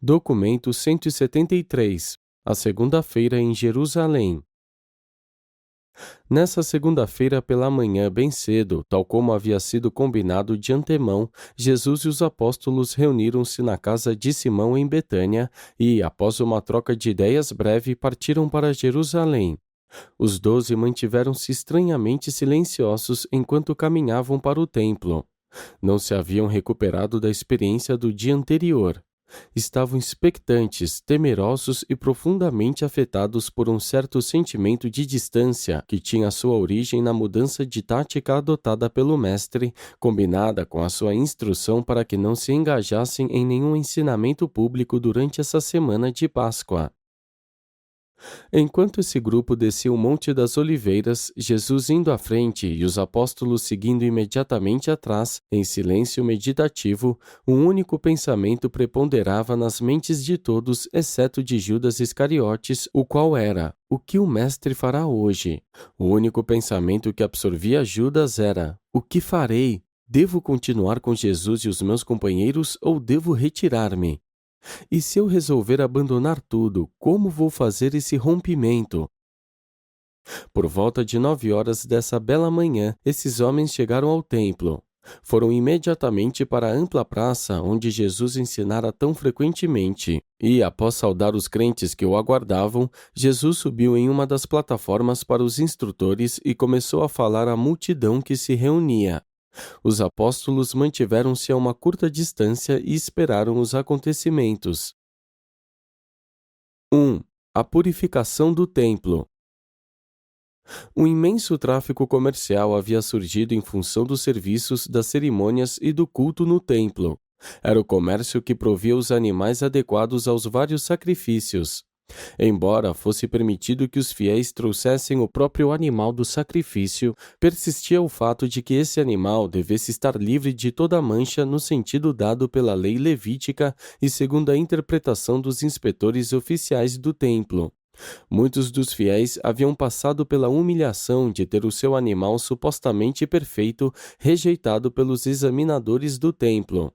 Documento 173. A segunda-feira em Jerusalém. Nessa segunda-feira pela manhã bem cedo, tal como havia sido combinado de antemão, Jesus e os apóstolos reuniram-se na casa de Simão em Betânia e, após uma troca de ideias breve, partiram para Jerusalém. Os 12 mantiveram-se estranhamente silenciosos enquanto caminhavam para o templo. Não se haviam recuperado da experiência do dia anterior. Estavam expectantes, temerosos e profundamente afetados por um certo sentimento de distância que tinha sua origem na mudança de tática adotada pelo mestre, combinada com a sua instrução para que não se engajassem em nenhum ensinamento público durante essa semana de Páscoa. Enquanto esse grupo descia o Monte das Oliveiras, Jesus indo à frente e os apóstolos seguindo imediatamente atrás, em silêncio meditativo, um único pensamento preponderava nas mentes de todos, exceto de Judas Iscariotes, o qual era: o que o mestre fará hoje? O único pensamento que absorvia Judas era: o que farei? Devo continuar com Jesus e os meus companheiros ou devo retirar-me? E se eu resolver abandonar tudo, como vou fazer esse rompimento? Por volta de 9 horas dessa bela manhã, esses homens chegaram ao templo. Foram imediatamente para a ampla praça onde Jesus ensinara tão frequentemente. E, após saudar os crentes que o aguardavam, Jesus subiu em uma das plataformas para os instrutores e começou a falar à multidão que se reunia. Os apóstolos mantiveram-se a uma curta distância e esperaram os acontecimentos. 1. A purificação do templo. Um imenso tráfico comercial havia surgido em função dos serviços, das cerimônias e do culto no templo. Era o comércio que provia os animais adequados aos vários sacrifícios. Embora fosse permitido que os fiéis trouxessem o próprio animal do sacrifício, persistia o fato de que esse animal devesse estar livre de toda mancha no sentido dado pela lei levítica e segundo a interpretação dos inspetores oficiais do templo. Muitos dos fiéis haviam passado pela humilhação de ter o seu animal supostamente perfeito rejeitado pelos examinadores do templo.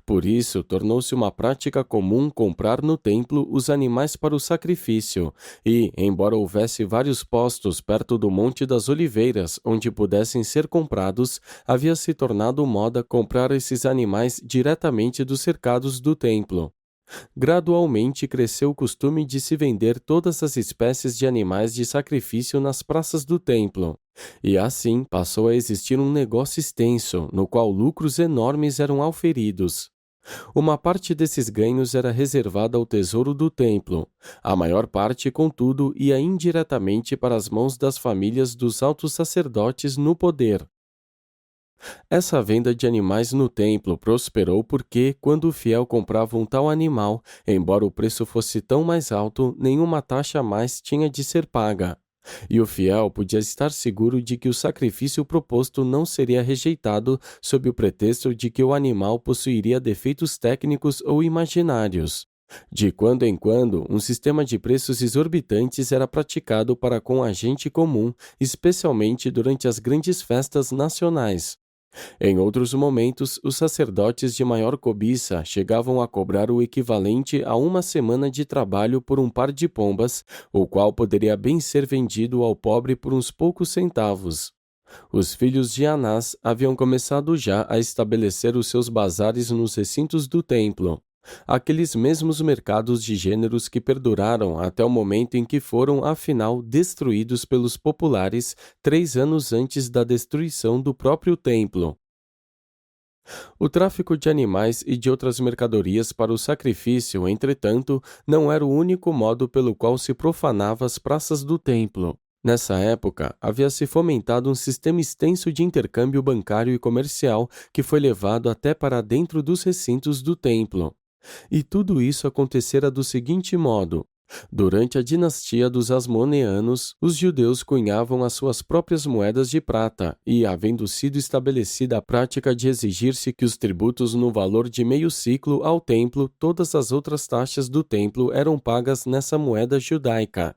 Por isso, tornou-se uma prática comum comprar no templo os animais para o sacrifício e, embora houvesse vários postos perto do Monte das Oliveiras onde pudessem ser comprados, havia se tornado moda comprar esses animais diretamente dos cercados do templo. Gradualmente cresceu o costume de se vender todas as espécies de animais de sacrifício nas praças do templo. E assim passou a existir um negócio extenso, no qual lucros enormes eram auferidos. Uma parte desses ganhos era reservada ao tesouro do templo. A maior parte, contudo, ia indiretamente para as mãos das famílias dos altos sacerdotes no poder. Essa venda de animais no templo prosperou porque, quando o fiel comprava um tal animal, embora o preço fosse tão mais alto, nenhuma taxa a mais tinha de ser paga. E o fiel podia estar seguro de que o sacrifício proposto não seria rejeitado sob o pretexto de que o animal possuiria defeitos técnicos ou imaginários. De quando em quando, um sistema de preços exorbitantes era praticado para com a gente comum, especialmente durante as grandes festas nacionais. Em outros momentos, os sacerdotes de maior cobiça chegavam a cobrar o equivalente a uma semana de trabalho por um par de pombas, o qual poderia bem ser vendido ao pobre por uns poucos centavos. Os filhos de Anás haviam começado já a estabelecer os seus bazares nos recintos do templo. Aqueles mesmos mercados de gêneros que perduraram até o momento em que foram, afinal, destruídos pelos populares 3 anos antes da destruição do próprio templo. O tráfico de animais e de outras mercadorias para o sacrifício, entretanto, não era o único modo pelo qual se profanava as praças do templo. Nessa época, havia se fomentado um sistema extenso de intercâmbio bancário e comercial que foi levado até para dentro dos recintos do templo. E tudo isso acontecera do seguinte modo: durante a dinastia dos Asmoneanos, os judeus cunhavam as suas próprias moedas de prata e, havendo sido estabelecida a prática de exigir-se que os tributos no valor de meio siclo ao templo, todas as outras taxas do templo eram pagas nessa moeda judaica.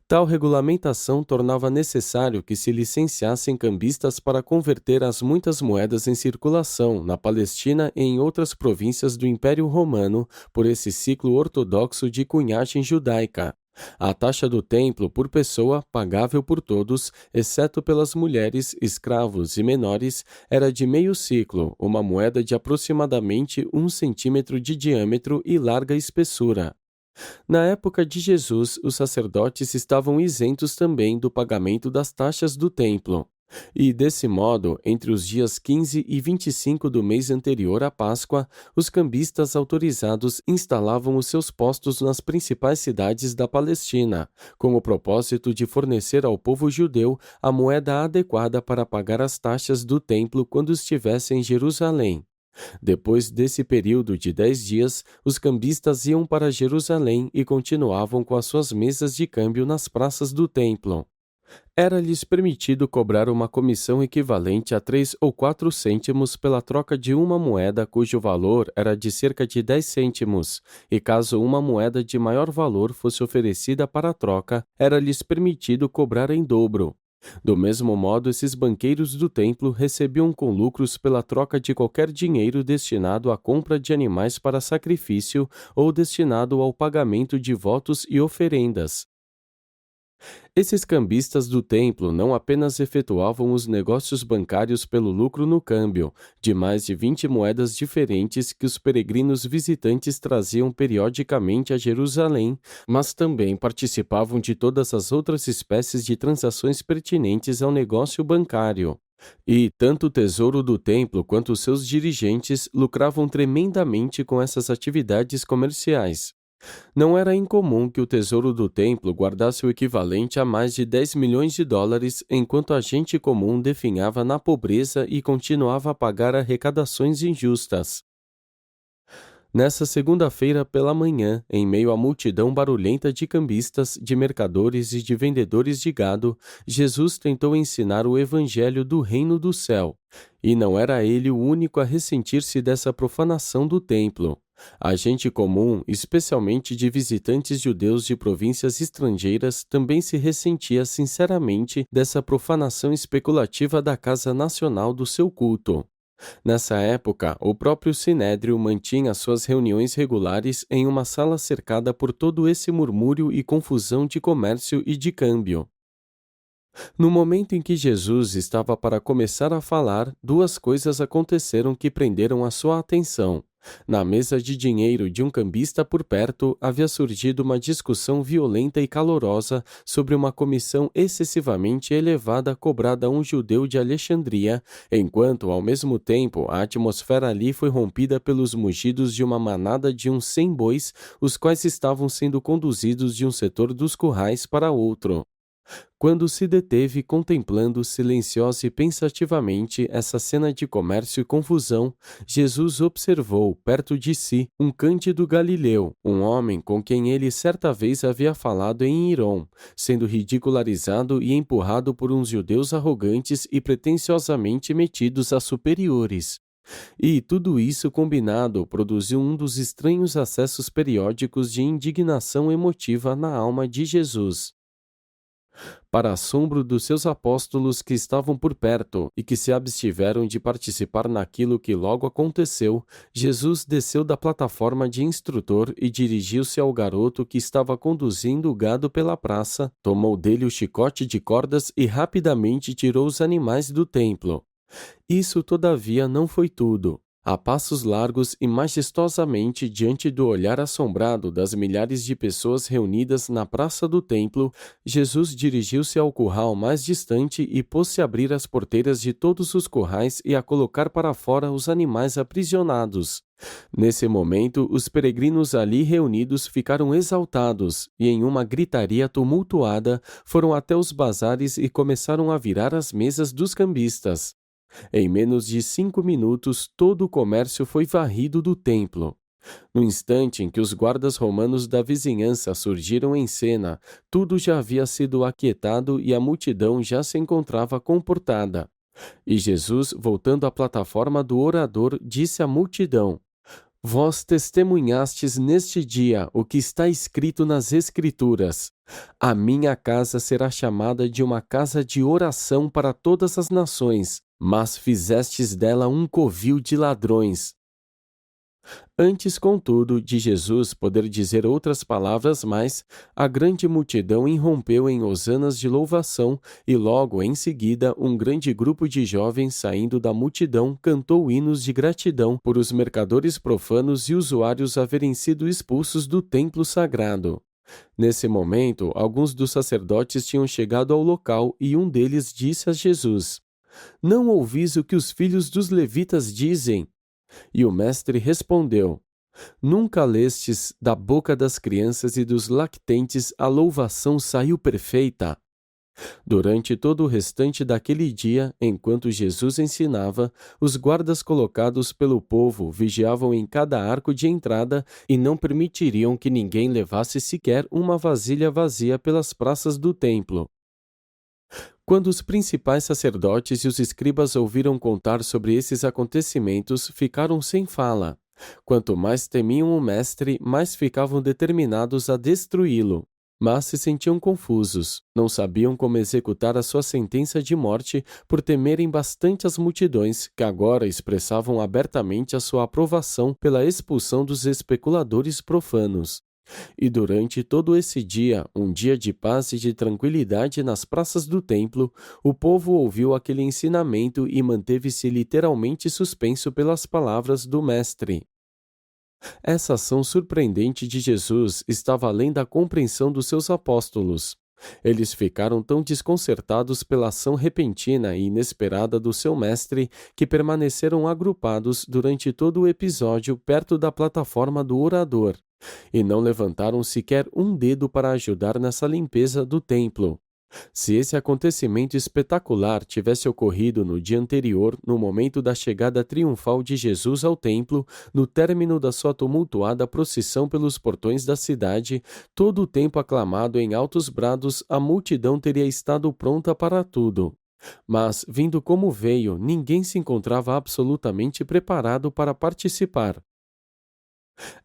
Tal regulamentação tornava necessário que se licenciassem cambistas para converter as muitas moedas em circulação na Palestina e em outras províncias do Império Romano por esse ciclo ortodoxo de cunhagem judaica. A taxa do templo por pessoa, pagável por todos, exceto pelas mulheres, escravos e menores, era de meio ciclo, uma moeda de aproximadamente 1 centímetro de diâmetro e larga espessura. Na época de Jesus, os sacerdotes estavam isentos também do pagamento das taxas do templo. E, desse modo, entre os dias 15 e 25 do mês anterior à Páscoa, os cambistas autorizados instalavam os seus postos nas principais cidades da Palestina, com o propósito de fornecer ao povo judeu a moeda adequada para pagar as taxas do templo quando estivesse em Jerusalém. Depois desse período de 10 dias, os cambistas iam para Jerusalém e continuavam com as suas mesas de câmbio nas praças do templo. Era-lhes permitido cobrar uma comissão equivalente a 3 ou 4 cêntimos pela troca de uma moeda cujo valor era de cerca de 10 cêntimos, e caso uma moeda de maior valor fosse oferecida para a troca, era-lhes permitido cobrar em dobro. Do mesmo modo, esses banqueiros do templo recebiam com lucros pela troca de qualquer dinheiro destinado à compra de animais para sacrifício ou destinado ao pagamento de votos e oferendas. Esses cambistas do templo não apenas efetuavam os negócios bancários pelo lucro no câmbio, de mais de 20 moedas diferentes que os peregrinos visitantes traziam periodicamente a Jerusalém, mas também participavam de todas as outras espécies de transações pertinentes ao negócio bancário. E tanto o tesouro do templo quanto os seus dirigentes lucravam tremendamente com essas atividades comerciais. Não era incomum que o tesouro do templo guardasse o equivalente a mais de 10 milhões de dólares, enquanto a gente comum definhava na pobreza e continuava a pagar arrecadações injustas. Nessa segunda-feira pela manhã, em meio à multidão barulhenta de cambistas, de mercadores e de vendedores de gado, Jesus tentou ensinar o evangelho do reino do céu. E não era ele o único a ressentir-se dessa profanação do templo. A gente comum, especialmente de visitantes judeus de províncias estrangeiras, também se ressentia sinceramente dessa profanação especulativa da casa nacional do seu culto. Nessa época, o próprio Sinédrio mantinha suas reuniões regulares em uma sala cercada por todo esse murmúrio e confusão de comércio e de câmbio. No momento em que Jesus estava para começar a falar, duas coisas aconteceram que prenderam a sua atenção. Na mesa de dinheiro de um cambista por perto, havia surgido uma discussão violenta e calorosa sobre uma comissão excessivamente elevada cobrada a um judeu de Alexandria, enquanto, ao mesmo tempo, a atmosfera ali foi rompida pelos mugidos de uma manada de uns 100 bois, os quais estavam sendo conduzidos de um setor dos currais para outro. Quando se deteve contemplando silenciosa e pensativamente essa cena de comércio e confusão, Jesus observou, perto de si, um Cândido Galileu, um homem com quem ele certa vez havia falado em Hirom, sendo ridicularizado e empurrado por uns judeus arrogantes e pretensiosamente metidos a superiores. E tudo isso combinado produziu um dos estranhos acessos periódicos de indignação emotiva na alma de Jesus. Para assombro dos seus apóstolos que estavam por perto e que se abstiveram de participar naquilo que logo aconteceu, Jesus desceu da plataforma de instrutor e dirigiu-se ao garoto que estava conduzindo o gado pela praça, tomou dele o chicote de cordas e rapidamente tirou os animais do templo. Isso, todavia, não foi tudo. A passos largos e majestosamente diante do olhar assombrado das milhares de pessoas reunidas na praça do templo, Jesus dirigiu-se ao curral mais distante e pôs-se a abrir as porteiras de todos os currais e a colocar para fora os animais aprisionados. Nesse momento, os peregrinos ali reunidos ficaram exaltados e, em uma gritaria tumultuada, foram até os bazares e começaram a virar as mesas dos cambistas. Em menos de 5 minutos, todo o comércio foi varrido do templo. No instante em que os guardas romanos da vizinhança surgiram em cena, tudo já havia sido aquietado e a multidão já se encontrava comportada. E Jesus, voltando à plataforma do orador, disse à multidão: Vós testemunhastes neste dia o que está escrito nas Escrituras: a minha casa será chamada de uma casa de oração para todas as nações, mas fizestes dela um covil de ladrões. Antes, contudo, de Jesus poder dizer outras palavras mais, a grande multidão irrompeu em hosanas de louvação e logo em seguida um grande grupo de jovens saindo da multidão cantou hinos de gratidão por os mercadores profanos e usuários haverem sido expulsos do templo sagrado. Nesse momento, alguns dos sacerdotes tinham chegado ao local e um deles disse a Jesus: Não ouvis o que os filhos dos levitas dizem? E o mestre respondeu: Nunca lestes da boca das crianças e dos lactentes a louvação saiu perfeita? Durante todo o restante daquele dia, enquanto Jesus ensinava, os guardas colocados pelo povo vigiavam em cada arco de entrada e não permitiriam que ninguém levasse sequer uma vasilha vazia pelas praças do templo. Quando os principais sacerdotes e os escribas ouviram contar sobre esses acontecimentos, ficaram sem fala. Quanto mais temiam o mestre, mais ficavam determinados a destruí-lo. Mas se sentiam confusos, não sabiam como executar a sua sentença de morte por temerem bastante as multidões, que agora expressavam abertamente a sua aprovação pela expulsão dos especuladores profanos. E durante todo esse dia, um dia de paz e de tranquilidade nas praças do templo, o povo ouviu aquele ensinamento e manteve-se literalmente suspenso pelas palavras do mestre. Essa ação surpreendente de Jesus estava além da compreensão dos seus apóstolos. Eles ficaram tão desconcertados pela ação repentina e inesperada do seu mestre que permaneceram agrupados durante todo o episódio perto da plataforma do orador, e não levantaram sequer um dedo para ajudar nessa limpeza do templo. Se esse acontecimento espetacular tivesse ocorrido no dia anterior, no momento da chegada triunfal de Jesus ao templo, no término da sua tumultuada procissão pelos portões da cidade, todo o tempo aclamado em altos brados, a multidão teria estado pronta para tudo. Mas, vindo como veio, ninguém se encontrava absolutamente preparado para participar.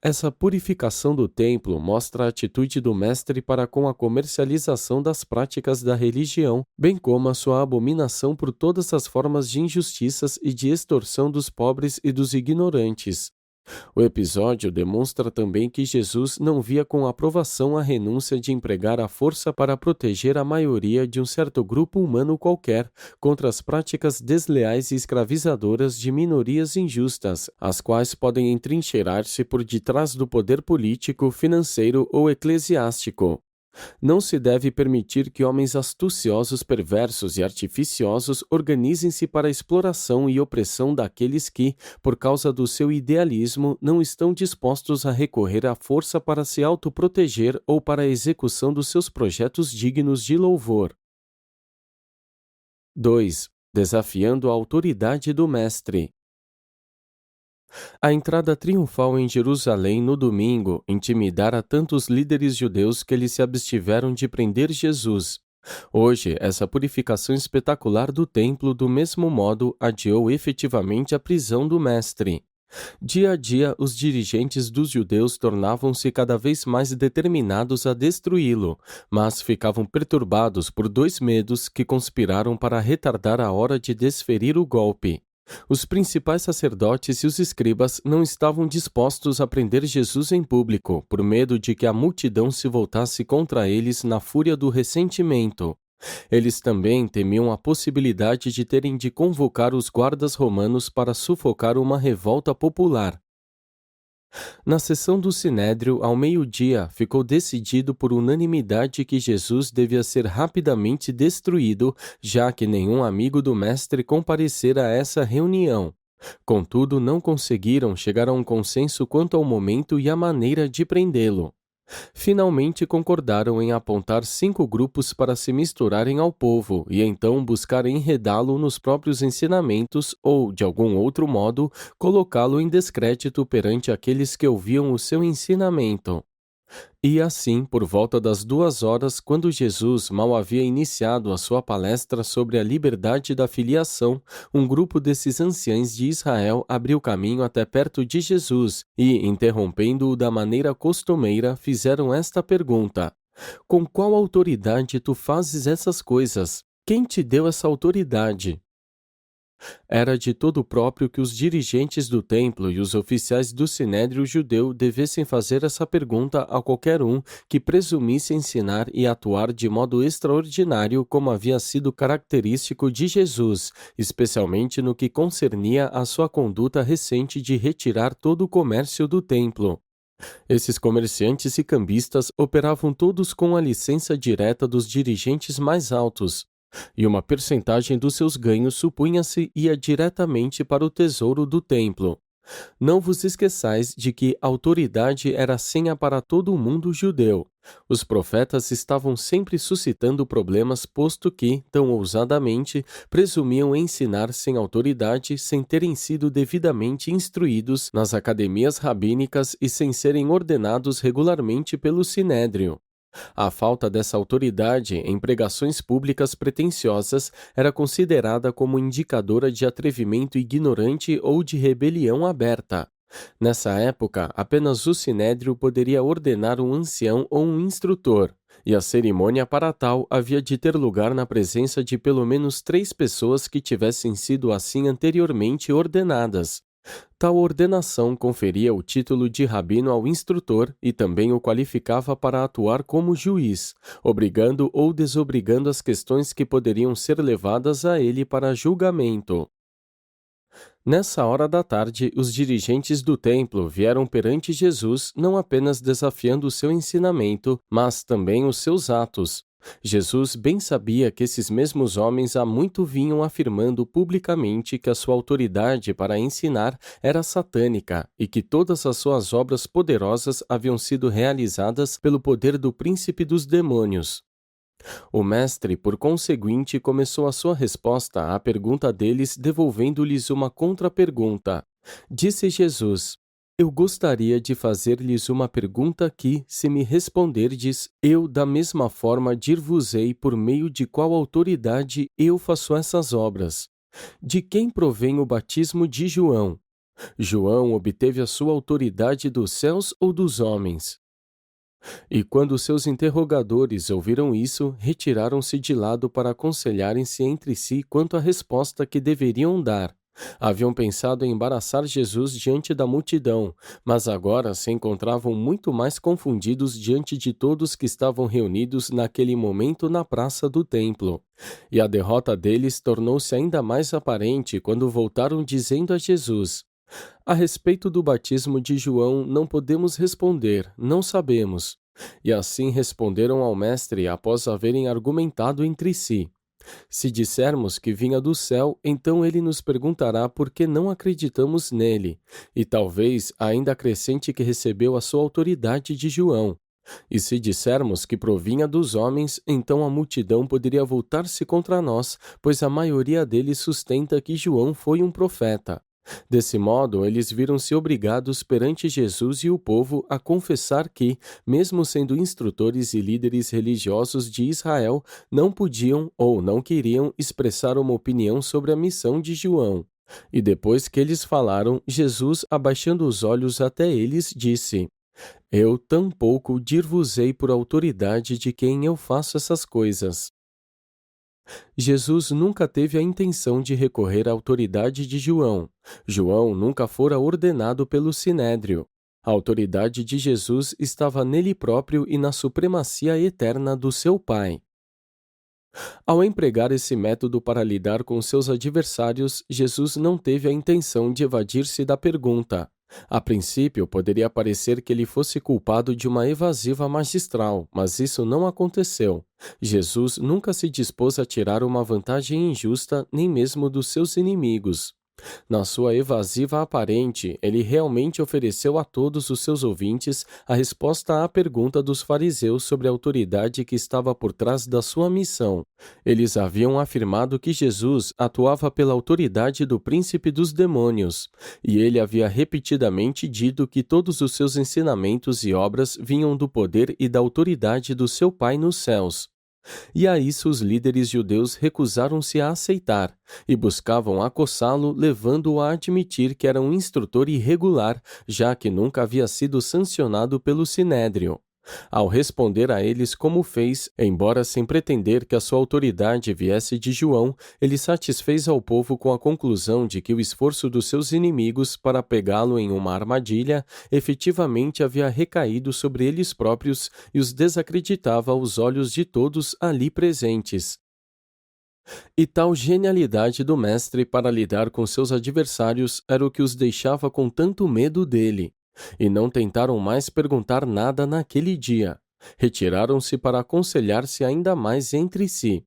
Essa purificação do templo mostra a atitude do mestre para com a comercialização das práticas da religião, bem como a sua abominação por todas as formas de injustiças e de extorsão dos pobres e dos ignorantes. O episódio demonstra também que Jesus não via com aprovação a renúncia de empregar a força para proteger a maioria de um certo grupo humano qualquer contra as práticas desleais e escravizadoras de minorias injustas, as quais podem entrincheirar-se por detrás do poder político, financeiro ou eclesiástico. Não se deve permitir que homens astuciosos, perversos e artificiosos organizem-se para a exploração e opressão daqueles que, por causa do seu idealismo, não estão dispostos a recorrer à força para se autoproteger ou para a execução dos seus projetos dignos de louvor. 2. Desafiando a autoridade do Mestre. A entrada triunfal em Jerusalém no domingo intimidara tantos líderes judeus que eles se abstiveram de prender Jesus. Hoje, essa purificação espetacular do templo, do mesmo modo, adiou efetivamente a prisão do mestre. Dia a dia, os dirigentes dos judeus tornavam-se cada vez mais determinados a destruí-lo, mas ficavam perturbados por dois medos que conspiraram para retardar a hora de desferir o golpe. Os principais sacerdotes e os escribas não estavam dispostos a prender Jesus em público, por medo de que a multidão se voltasse contra eles na fúria do ressentimento. Eles também temiam a possibilidade de terem de convocar os guardas romanos para sufocar uma revolta popular. Na sessão do Sinédrio, ao meio-dia, ficou decidido por unanimidade que Jesus devia ser rapidamente destruído, já que nenhum amigo do mestre comparecera a essa reunião. Contudo, não conseguiram chegar a um consenso quanto ao momento e a maneira de prendê-lo. Finalmente concordaram em apontar 5 grupos para se misturarem ao povo e então buscar enredá-lo nos próprios ensinamentos ou, de algum outro modo, colocá-lo em descrédito perante aqueles que ouviam o seu ensinamento. E assim, por volta das 2 horas, quando Jesus mal havia iniciado a sua palestra sobre a liberdade da filiação, um grupo desses anciães de Israel abriu caminho até perto de Jesus e, interrompendo-o da maneira costumeira, fizeram esta pergunta: com qual autoridade tu fazes essas coisas? Quem te deu essa autoridade? Era de todo próprio que os dirigentes do templo e os oficiais do sinédrio judeu devessem fazer essa pergunta a qualquer um que presumisse ensinar e atuar de modo extraordinário como havia sido característico de Jesus, especialmente no que concernia à sua conduta recente de retirar todo o comércio do templo. Esses comerciantes e cambistas operavam todos com a licença direta dos dirigentes mais altos, e uma percentagem dos seus ganhos supunha-se ia diretamente para o tesouro do templo. Não vos esqueçais de que a autoridade era senha para todo o mundo judeu. Os profetas estavam sempre suscitando problemas, posto que, tão ousadamente, presumiam ensinar sem autoridade, sem terem sido devidamente instruídos nas academias rabínicas e sem serem ordenados regularmente pelo sinédrio. A falta dessa autoridade em pregações públicas pretensiosas era considerada como indicadora de atrevimento ignorante ou de rebelião aberta. Nessa época, apenas o sinédrio poderia ordenar um ancião ou um instrutor, e a cerimônia para tal havia de ter lugar na presença de pelo menos 3 pessoas que tivessem sido assim anteriormente ordenadas. Tal ordenação conferia o título de rabino ao instrutor e também o qualificava para atuar como juiz, obrigando ou desobrigando as questões que poderiam ser levadas a ele para julgamento. Nessa hora da tarde, os dirigentes do templo vieram perante Jesus não apenas desafiando o seu ensinamento, mas também os seus atos. Jesus bem sabia que esses mesmos homens há muito vinham afirmando publicamente que a sua autoridade para ensinar era satânica e que todas as suas obras poderosas haviam sido realizadas pelo poder do príncipe dos demônios. O mestre, por conseguinte, começou a sua resposta à pergunta deles, devolvendo-lhes uma contrapergunta. Disse Jesus: eu gostaria de fazer-lhes uma pergunta que, se me responderdes, eu da mesma forma dir-vos-ei por meio de qual autoridade eu faço essas obras. De quem provém o batismo de João? João obteve a sua autoridade dos céus ou dos homens? E quando seus interrogadores ouviram isso, retiraram-se de lado para aconselharem-se entre si quanto à resposta que deveriam dar. Haviam pensado em embaraçar Jesus diante da multidão, mas agora se encontravam muito mais confundidos diante de todos que estavam reunidos naquele momento na praça do templo. E a derrota deles tornou-se ainda mais aparente quando voltaram dizendo a Jesus: a respeito do batismo de João, não podemos responder, não sabemos. E assim responderam ao mestre após haverem argumentado entre si. Se dissermos que vinha do céu, então ele nos perguntará por que não acreditamos nele, e talvez ainda acrescente que recebeu a sua autoridade de João. E se dissermos que provinha dos homens, então a multidão poderia voltar-se contra nós, pois a maioria deles sustenta que João foi um profeta. Desse modo, eles viram-se obrigados perante Jesus e o povo a confessar que, mesmo sendo instrutores e líderes religiosos de Israel, não podiam ou não queriam expressar uma opinião sobre a missão de João. E depois que eles falaram, Jesus, abaixando os olhos até eles, disse: eu tampouco dir-vos-ei por autoridade de quem eu faço essas coisas. Jesus nunca teve a intenção de recorrer à autoridade de João. João nunca fora ordenado pelo sinédrio. A autoridade de Jesus estava nele próprio e na supremacia eterna do seu Pai. Ao empregar esse método para lidar com seus adversários, Jesus não teve a intenção de evadir-se da pergunta. A princípio, poderia parecer que ele fosse culpado de uma evasiva magistral, mas isso não aconteceu. Jesus nunca se dispôs a tirar uma vantagem injusta, nem mesmo dos seus inimigos. Na sua evasiva aparente, ele realmente ofereceu a todos os seus ouvintes a resposta à pergunta dos fariseus sobre a autoridade que estava por trás da sua missão. Eles haviam afirmado que Jesus atuava pela autoridade do príncipe dos demônios, e ele havia repetidamente dito que todos os seus ensinamentos e obras vinham do poder e da autoridade do seu Pai nos céus. E a isso os líderes judeus recusaram-se a aceitar, e buscavam acossá-lo, levando-o a admitir que era um instrutor irregular, já que nunca havia sido sancionado pelo Sinédrio. Ao responder a eles como fez, embora sem pretender que a sua autoridade viesse de João, ele satisfez ao povo com a conclusão de que o esforço dos seus inimigos para pegá-lo em uma armadilha efetivamente havia recaído sobre eles próprios e os desacreditava aos olhos de todos ali presentes. E tal genialidade do mestre para lidar com seus adversários era o que os deixava com tanto medo dele. E não tentaram mais perguntar nada naquele dia. Retiraram-se para aconselhar-se ainda mais entre si.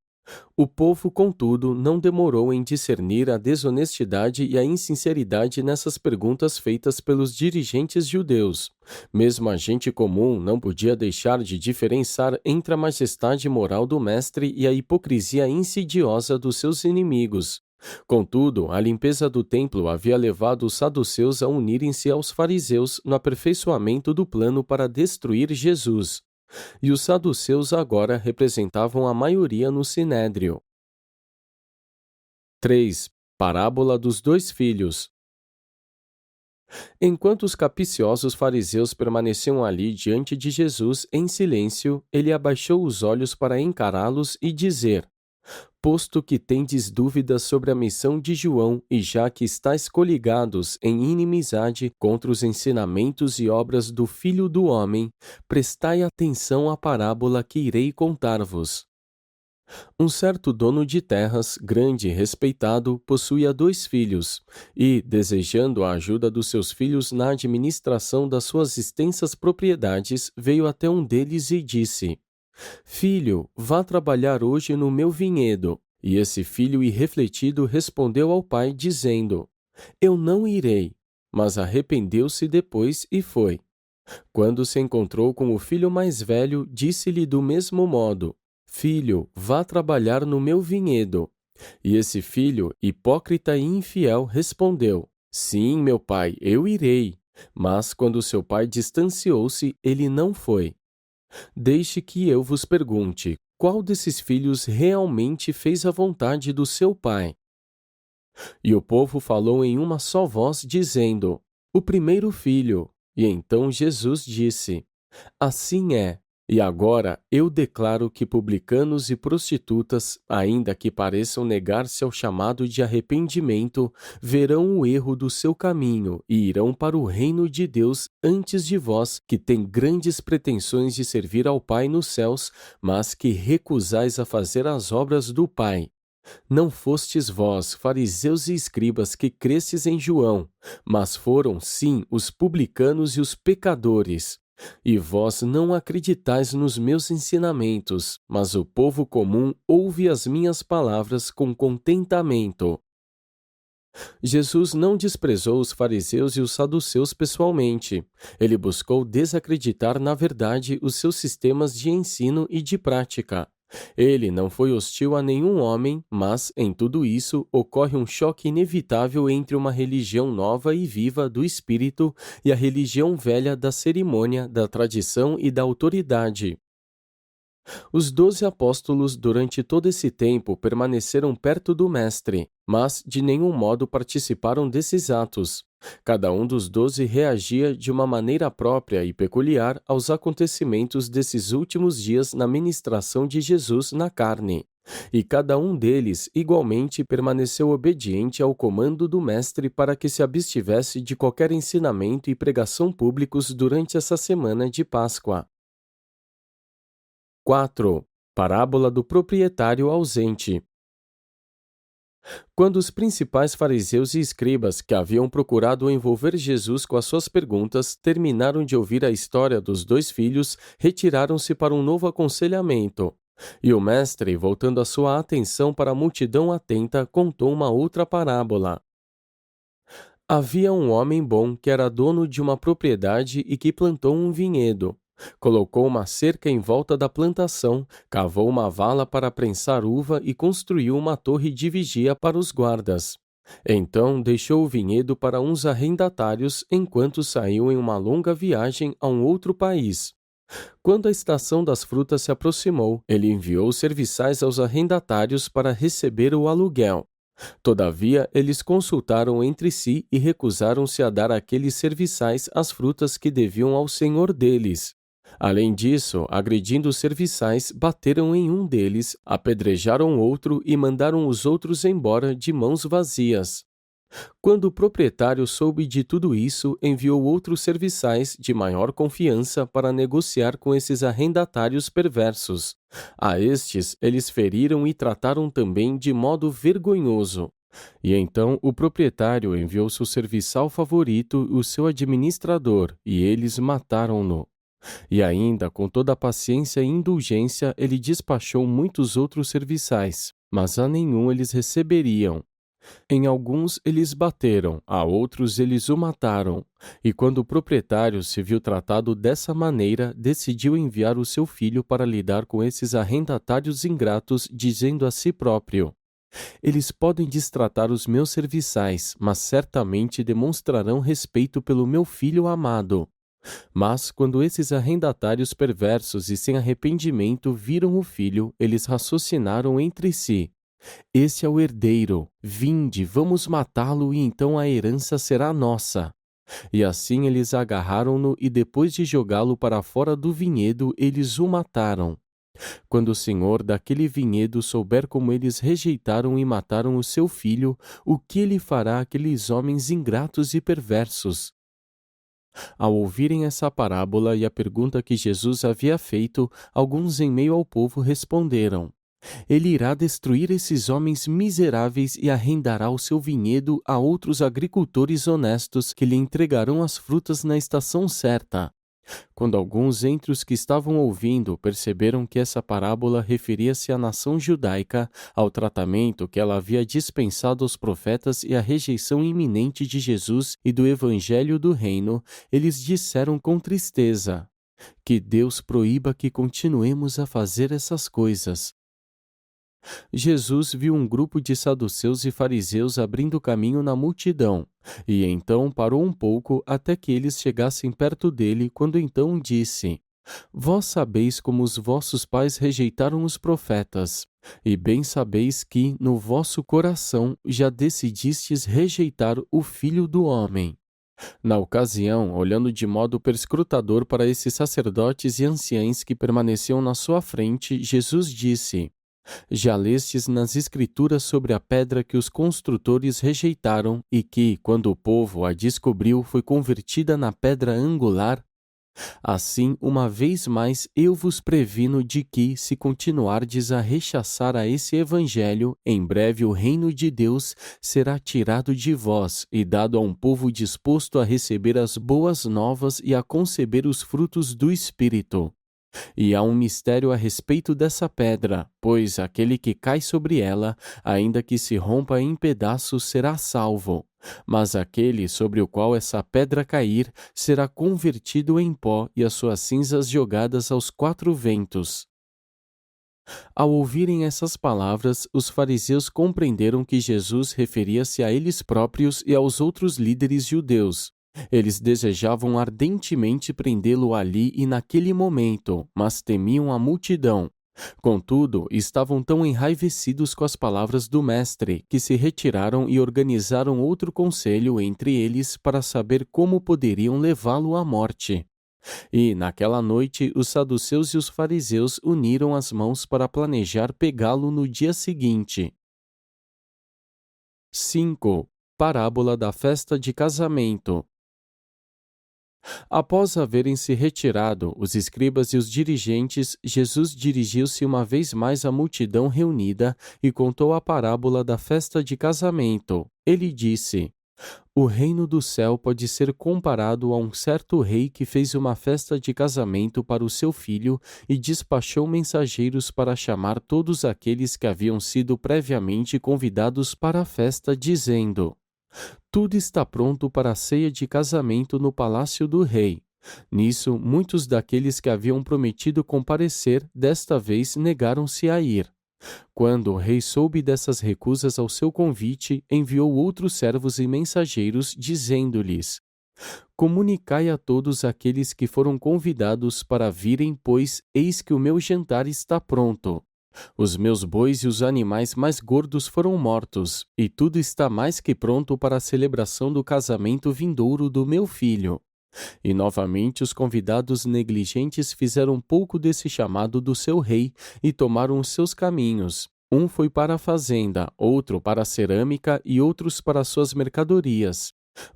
O povo, contudo, não demorou em discernir a desonestidade e a insinceridade nessas perguntas feitas pelos dirigentes judeus. Mesmo a gente comum não podia deixar de diferenciar entre a majestade moral do mestre e a hipocrisia insidiosa dos seus inimigos. Contudo, a limpeza do templo havia levado os saduceus a unirem-se aos fariseus no aperfeiçoamento do plano para destruir Jesus. E os saduceus agora representavam a maioria no Sinédrio. 3. Parábola dos dois filhos. Enquanto os capciosos fariseus permaneciam ali diante de Jesus em silêncio, ele abaixou os olhos para encará-los e dizer: Posto que tendes dúvidas sobre a missão de João e já que estáis coligados em inimizade contra os ensinamentos e obras do Filho do Homem, prestai atenção à parábola que irei contar-vos. Um certo dono de terras, grande e respeitado, possuía 2 filhos, e, desejando a ajuda dos seus filhos na administração das suas extensas propriedades, veio até um deles e disse: Filho, vá trabalhar hoje no meu vinhedo. E esse filho irrefletido respondeu ao pai, dizendo: Eu não irei. Mas arrependeu-se depois e foi. Quando se encontrou com o filho mais velho, disse-lhe do mesmo modo: Filho, vá trabalhar no meu vinhedo. E esse filho, hipócrita e infiel, respondeu: Sim, meu pai, eu irei. Mas quando seu pai distanciou-se, ele não foi. Deixe que eu vos pergunte, qual desses filhos realmente fez a vontade do seu pai? E o povo falou em uma só voz, dizendo: O primeiro filho. E então Jesus disse: Assim é. E agora eu declaro que publicanos e prostitutas, ainda que pareçam negar-se ao chamado de arrependimento, verão o erro do seu caminho e irão para o reino de Deus antes de vós, que tem grandes pretensões de servir ao Pai nos céus, mas que recusais a fazer as obras do Pai. Não fostes vós, fariseus e escribas, que cresces em João, mas foram, sim, os publicanos e os pecadores. E vós não acreditais nos meus ensinamentos, mas o povo comum ouve as minhas palavras com contentamento. Jesus não desprezou os fariseus e os saduceus pessoalmente. Ele buscou desacreditar na verdade os seus sistemas de ensino e de prática. Ele não foi hostil a nenhum homem, mas, em tudo isso, ocorre um choque inevitável entre uma religião nova e viva do Espírito e a religião velha da cerimônia, da tradição e da autoridade. Os 12 apóstolos, durante todo esse tempo, permaneceram perto do Mestre, mas de nenhum modo participaram desses atos. Cada um dos 12 reagia de uma maneira própria e peculiar aos acontecimentos desses últimos dias na ministração de Jesus na carne. E cada um deles, igualmente, permaneceu obediente ao comando do Mestre para que se abstivesse de qualquer ensinamento e pregação públicos durante essa semana de Páscoa. 4. Parábola do proprietário ausente. Quando os principais fariseus e escribas que haviam procurado envolver Jesus com as suas perguntas terminaram de ouvir a história dos 2 filhos, retiraram-se para um novo aconselhamento. E o mestre, voltando a sua atenção para a multidão atenta, contou uma outra parábola. Havia um homem bom que era dono de uma propriedade e que plantou um vinhedo. Colocou uma cerca em volta da plantação, cavou uma vala para prensar uva e construiu uma torre de vigia para os guardas. Então deixou o vinhedo para uns arrendatários enquanto saiu em uma longa viagem a um outro país. Quando a estação das frutas se aproximou, ele enviou serviçais aos arrendatários para receber o aluguel. Todavia, eles consultaram entre si e recusaram-se a dar àqueles serviçais as frutas que deviam ao senhor deles. Além disso, agredindo os serviçais, bateram em um deles, apedrejaram outro e mandaram os outros embora de mãos vazias. Quando o proprietário soube de tudo isso, enviou outros serviçais de maior confiança para negociar com esses arrendatários perversos. A estes, eles feriram e trataram também de modo vergonhoso. E então o proprietário enviou seu serviçal favorito, o seu administrador, e eles mataram-no. E ainda, com toda a paciência e indulgência, ele despachou muitos outros serviçais, mas a nenhum eles receberiam. Em alguns eles bateram, a outros eles o mataram. E quando o proprietário se viu tratado dessa maneira, decidiu enviar o seu filho para lidar com esses arrendatários ingratos, dizendo a si próprio: Eles podem destratar os meus serviçais, mas certamente demonstrarão respeito pelo meu filho amado. Mas, quando esses arrendatários perversos e sem arrependimento viram o filho, eles raciocinaram entre si: Esse é o herdeiro. Vinde, vamos matá-lo e então a herança será nossa. E assim eles agarraram-no e depois de jogá-lo para fora do vinhedo, eles o mataram. Quando o senhor daquele vinhedo souber como eles rejeitaram e mataram o seu filho, o que ele fará àqueles homens ingratos e perversos? Ao ouvirem essa parábola e a pergunta que Jesus havia feito, alguns em meio ao povo responderam: Ele irá destruir esses homens miseráveis e arrendará o seu vinhedo a outros agricultores honestos que lhe entregarão as frutas na estação certa. Quando alguns entre os que estavam ouvindo perceberam que essa parábola referia-se à nação judaica, ao tratamento que ela havia dispensado aos profetas e à rejeição iminente de Jesus e do evangelho do reino, eles disseram com tristeza: Que Deus proíba que continuemos a fazer essas coisas. Jesus viu um grupo de saduceus e fariseus abrindo caminho na multidão, e então parou um pouco até que eles chegassem perto dele, quando então disse: Vós sabeis como os vossos pais rejeitaram os profetas, e bem sabeis que, no vosso coração, já decidistes rejeitar o Filho do Homem. Na ocasião, olhando de modo perscrutador para esses sacerdotes e anciães que permaneciam na sua frente, Jesus disse: Já lestes nas Escrituras sobre a pedra que os construtores rejeitaram e que, quando o povo a descobriu, foi convertida na pedra angular? Assim, uma vez mais, eu vos previno de que, se continuardes a rechaçar a esse evangelho, em breve o reino de Deus será tirado de vós e dado a um povo disposto a receber as boas novas e a conceber os frutos do Espírito. E há um mistério a respeito dessa pedra, pois aquele que cai sobre ela, ainda que se rompa em pedaços, será salvo. Mas aquele sobre o qual essa pedra cair, será convertido em pó e as suas cinzas jogadas aos quatro ventos. Ao ouvirem essas palavras, os fariseus compreenderam que Jesus referia-se a eles próprios e aos outros líderes judeus. Eles desejavam ardentemente prendê-lo ali e naquele momento, mas temiam a multidão. Contudo, estavam tão enraivecidos com as palavras do Mestre, que se retiraram e organizaram outro conselho entre eles para saber como poderiam levá-lo à morte. E, naquela noite, os saduceus e os fariseus uniram as mãos para planejar pegá-lo no dia seguinte. 5. Parábola da festa de casamento. Após haverem se retirado os escribas e os dirigentes, Jesus dirigiu-se uma vez mais à multidão reunida e contou a parábola da festa de casamento. Ele disse: O reino do céu pode ser comparado a um certo rei que fez uma festa de casamento para o seu filho e despachou mensageiros para chamar todos aqueles que haviam sido previamente convidados para a festa, dizendo: Tudo está pronto para a ceia de casamento no palácio do rei. Nisso, muitos daqueles que haviam prometido comparecer, desta vez negaram-se a ir. Quando o rei soube dessas recusas ao seu convite, enviou outros servos e mensageiros, dizendo-lhes: Comunicai a todos aqueles que foram convidados para virem, pois eis que o meu jantar está pronto. Os meus bois e os animais mais gordos foram mortos, e tudo está mais que pronto para a celebração do casamento vindouro do meu filho. E novamente os convidados negligentes fizeram pouco desse chamado do seu rei e tomaram os seus caminhos. Um foi para a fazenda, outro para a cerâmica e outros para suas mercadorias.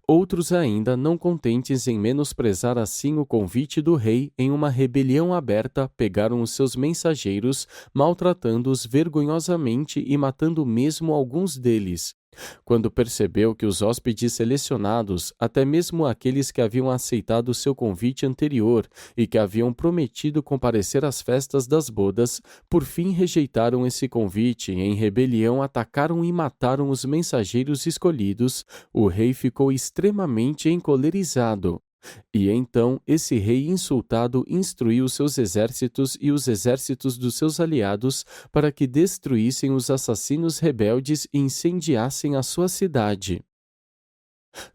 Outros ainda, não contentes em menosprezar assim o convite do rei, em uma rebelião aberta, pegaram os seus mensageiros, maltratando-os vergonhosamente e matando mesmo alguns deles. Quando percebeu que os hóspedes selecionados, até mesmo aqueles que haviam aceitado seu convite anterior e que haviam prometido comparecer às festas das bodas, por fim rejeitaram esse convite e em rebelião atacaram e mataram os mensageiros escolhidos, o rei ficou extremamente encolerizado. E então esse rei insultado instruiu seus exércitos e os exércitos dos seus aliados para que destruíssem os assassinos rebeldes e incendiassem a sua cidade.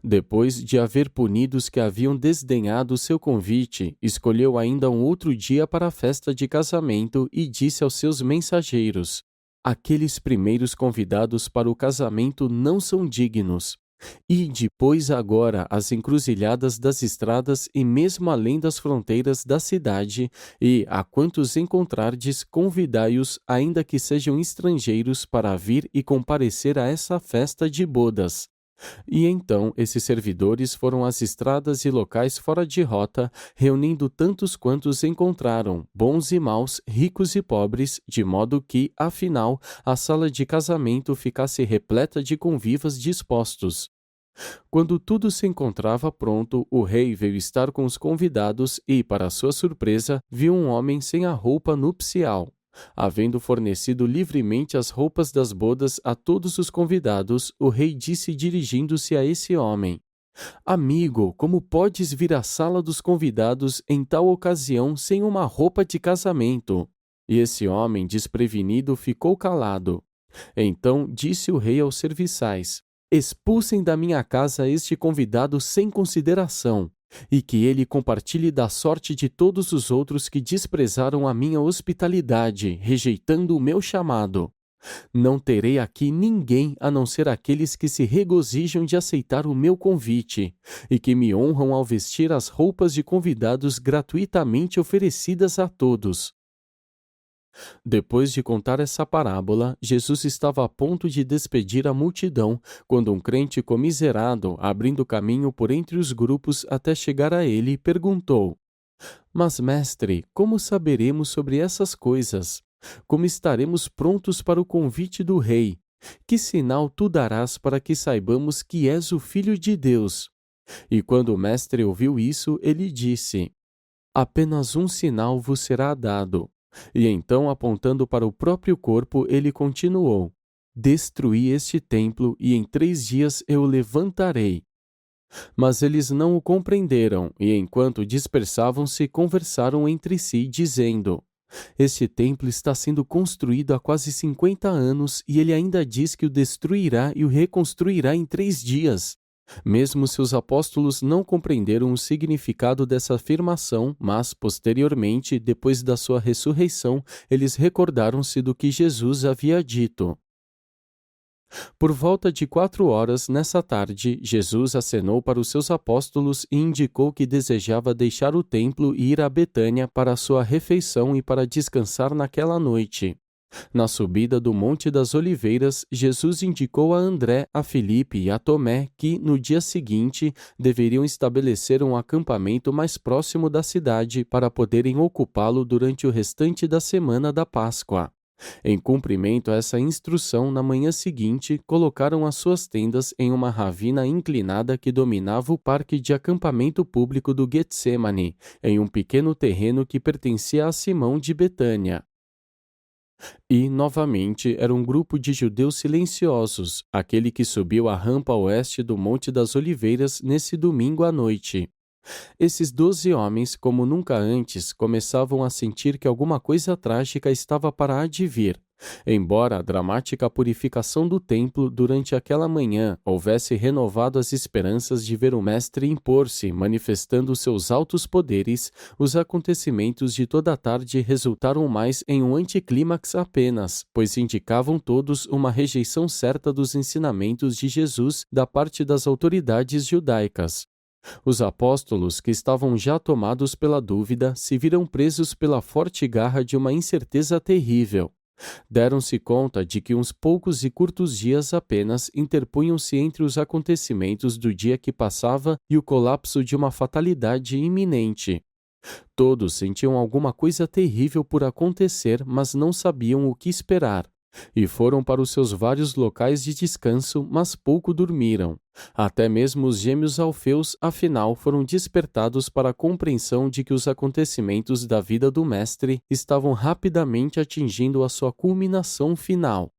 Depois de haver punido os que haviam desdenhado seu convite, escolheu ainda um outro dia para a festa de casamento e disse aos seus mensageiros: Aqueles primeiros convidados para o casamento não são dignos. Ide, pois, agora às encruzilhadas das estradas e mesmo além das fronteiras da cidade, e, a quantos encontrardes, convidai-os, ainda que sejam estrangeiros, para vir e comparecer a essa festa de bodas. E então esses servidores foram às estradas e locais fora de rota, reunindo tantos quantos encontraram, bons e maus, ricos e pobres, de modo que, afinal, a sala de casamento ficasse repleta de convivas dispostos. Quando tudo se encontrava pronto, o rei veio estar com os convidados e, para sua surpresa, viu um homem sem a roupa nupcial. Havendo fornecido livremente as roupas das bodas a todos os convidados, o rei disse dirigindo-se a esse homem: Amigo, como podes vir à sala dos convidados em tal ocasião sem uma roupa de casamento? E esse homem, desprevenido, ficou calado. Então disse o rei aos serviçais: Expulsem da minha casa este convidado sem consideração, e que ele compartilhe da sorte de todos os outros que desprezaram a minha hospitalidade, rejeitando o meu chamado. Não terei aqui ninguém a não ser aqueles que se regozijam de aceitar o meu convite, e que me honram ao vestir as roupas de convidados gratuitamente oferecidas a todos. Depois de contar essa parábola, Jesus estava a ponto de despedir a multidão, quando um crente comiserado, abrindo caminho por entre os grupos até chegar a ele, perguntou: Mas, mestre, como saberemos sobre essas coisas? Como estaremos prontos para o convite do rei? Que sinal tu darás para que saibamos que és o Filho de Deus? E quando o mestre ouviu isso, ele disse: Apenas um sinal vos será dado. E então, apontando para o próprio corpo, ele continuou: Destruí este templo, e em 3 dias eu o levantarei. Mas eles não o compreenderam, e enquanto dispersavam-se, conversaram entre si, dizendo: Este templo está sendo construído há quase 50 anos, e ele ainda diz que o destruirá e o reconstruirá em 3 dias. Mesmo seus apóstolos não compreenderam o significado dessa afirmação, mas, posteriormente, depois da sua ressurreição, eles recordaram-se do que Jesus havia dito. Por volta de 4 horas, nessa tarde, Jesus acenou para os seus apóstolos e indicou que desejava deixar o templo e ir a Betânia para a sua refeição e para descansar naquela noite. Na subida do Monte das Oliveiras, Jesus indicou a André, a Filipe e a Tomé que, no dia seguinte, deveriam estabelecer um acampamento mais próximo da cidade para poderem ocupá-lo durante o restante da semana da Páscoa. Em cumprimento a essa instrução, na manhã seguinte, colocaram as suas tendas em uma ravina inclinada que dominava o parque de acampamento público do Getsemane, em um pequeno terreno que pertencia a Simão de Betânia. E, novamente, era um grupo de judeus silenciosos, aquele que subiu a rampa oeste do Monte das Oliveiras nesse domingo à noite. Esses 12 homens, como nunca antes, começavam a sentir que alguma coisa trágica estava para advir. Embora a dramática purificação do templo durante aquela manhã houvesse renovado as esperanças de ver o Mestre impor-se, manifestando seus altos poderes, os acontecimentos de toda a tarde resultaram mais em um anticlímax apenas, pois indicavam todos uma rejeição certa dos ensinamentos de Jesus da parte das autoridades judaicas. Os apóstolos, que estavam já tomados pela dúvida, se viram presos pela forte garra de uma incerteza terrível. Deram-se conta de que uns poucos e curtos dias apenas interpunham-se entre os acontecimentos do dia que passava e o colapso de uma fatalidade iminente. Todos sentiam alguma coisa terrível por acontecer, mas não sabiam o que esperar. E foram para os seus vários locais de descanso, mas pouco dormiram. Até mesmo os gêmeos Alfeus, afinal, foram despertados para a compreensão de que os acontecimentos da vida do Mestre estavam rapidamente atingindo a sua culminação final.